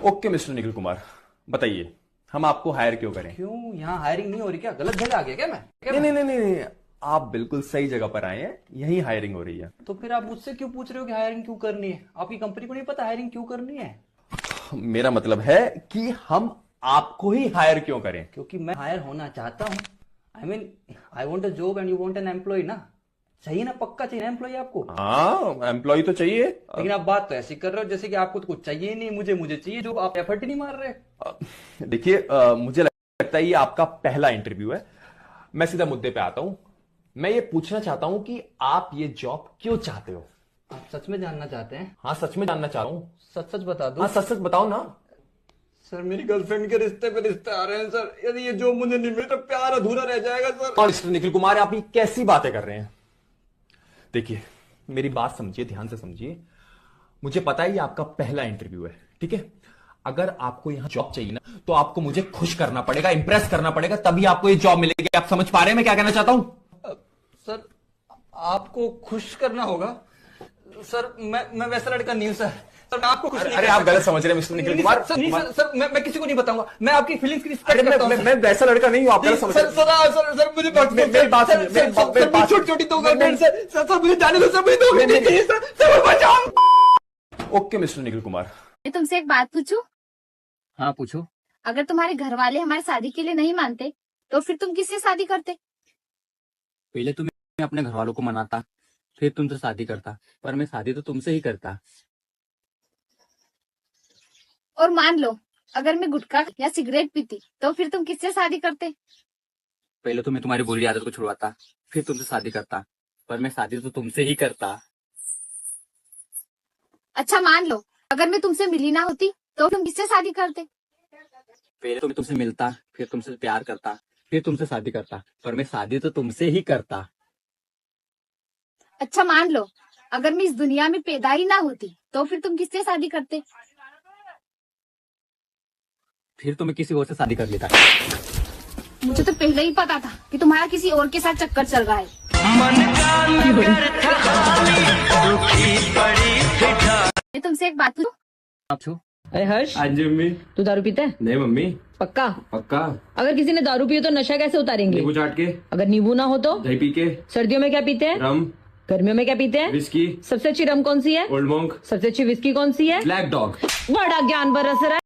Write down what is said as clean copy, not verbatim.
Okay mister Nikhil Kumar, बताइए हम आपको हायर क्यों करें? क्यों, यहाँ हायरिंग नहीं हो रही क्या? गलत जगह आ गया क्या मैं? नहीं, आप बिल्कुल सही जगह पर आए हैं, यही हायरिंग हो रही है। तो फिर आप मुझसे क्यों पूछ रहे हो कि हायरिंग क्यों करनी है? आपकी कंपनी को नहीं पता हायरिंग क्यों करनी है? मेरा मतलब है कि हम आपको ही हायर क्यों करें? क्योंकि मैं हायर होना चाहता हूँ। I want a job and you want an employ ना। चाहिए ना, पक्का चाहिए ना एम्प्लॉय आपको। हाँ, एम्प्लॉय तो चाहिए। लेकिन आप बात तो ऐसी कर रहे हो जैसे कि आपको तो कुछ चाहिए ही नहीं, मुझे चाहिए जो। आप एफर्ट ही नहीं मार रहे। देखिए, मुझे लगता है ये आपका पहला इंटरव्यू है। मैं सीधा मुद्दे पे आता हूं। मैं ये पूछना चाहता हूं कि आप ये जॉब क्यों चाहते हो? आप सच में जानना चाहते हैं? हाँ, सच में जानना चाह रहा हूं। सच सच बता दो। हाँ, सच सच बताओ ना। सर, मेरी गर्लफ्रेंड के रिश्ते पे रिश्ते आ रहे हैं सर। यदि ये जॉब मुझे नहीं मिली तो प्यार अधूरा रह जाएगा सर। और मिस्टर निखिल कुमार, आप ये कैसी बातें कर रहे हैं? देखिए, मेरी बात समझिए, ध्यान से समझिए। मुझे पता है ये आपका पहला इंटरव्यू है, ठीक है? अगर आपको यहां जॉब चाहिए ना, तो आपको मुझे खुश करना पड़ेगा, इंप्रेस करना पड़ेगा, तभी आपको ये जॉब मिलेगी। आप समझ पा रहे हैं मैं क्या कहना चाहता हूं? सर, आपको खुश करना होगा। सर, मैं वैसा लड़का नहीं हूं सर। सर, मैं आपको खुश नहीं अरे, कर आप सकता। गलत समझ रहे हैं मिस्टर निखिल कुमार। सर, मैं किसी को नहीं बताऊंगा। मैं आपकी फीलिंग्स की रिस्पेक्ट अरे, करता हूं। मैं वैसा लड़का नहीं हूं, आप गलत समझ रहे हैं। सर, मुझे मेरी बात सुनिए, मेरी बात छोटी छोटी दो गर्लफ्रेंड सर, मुझे जाने दो सर, मुझे 2 घंटे चाहिए सर, बचाओ। Okay mister Nikhil Kumar. मैं तुमसे एक बात पूछूं? हाँ, पूछो। अगर तुम्हारे घर वाले हमारी शादी के लिए नहीं मानते तो फिर तुम किससे शादी करते? पहले तो मैं अपने घर वालों को मनाता, फिर तुमसे शादी करता, पर मैं शादी तो तुमसे ही करता। और मान लो अगर मैं गुटखा या सिगरेट पीती तो फिर तुम किससे शादी करते? पहले तो मैं तुम्हारी बुरी आदत को छुड़वाता, फिर तुमसे शादी करता, पर मैं शादी तो तुमसे ही करता। अच्छा मान लो अगर मैं तुमसे मिली ना होती तो तुम किससे शादी करते? पहले तो मैं तुमसे मिलता, फिर तुमसे प्यार करता, फिर तुमसे शादी करता, पर मैं शादी तो तुमसे ही करता। अच्छा मान लो अगर मैं इस दुनिया में पैदा ही ना होती तो फिर तुम किससे शादी करते? फिर तो मैं किसी और से शादी कर लेता। मुझे तो पहले ही पता था कि तुम्हारा किसी और के साथ चक्कर चल रहा है। मैं तुमसे एक बात पूछूं? आप छो। अरे हर्ष, हाँ जी मम्मी। तू दारू पीता है? नहीं मम्मी। पक्का? पक्का। अगर किसी ने दारू पी हो तो नशा कैसे उतारेंगे? नींबू चाट के। अगर नींबू ना हो तो? दही पी के। सर्दियों में क्या पीते हैं? रम। गर्मियों में क्या पीते हैं? विस्की। सबसे अच्छी रम कौन सी है? Old monk. सबसे अच्छी विस्की कौन सी है? Black dog. बड़ा ज्ञान बरस रहा है।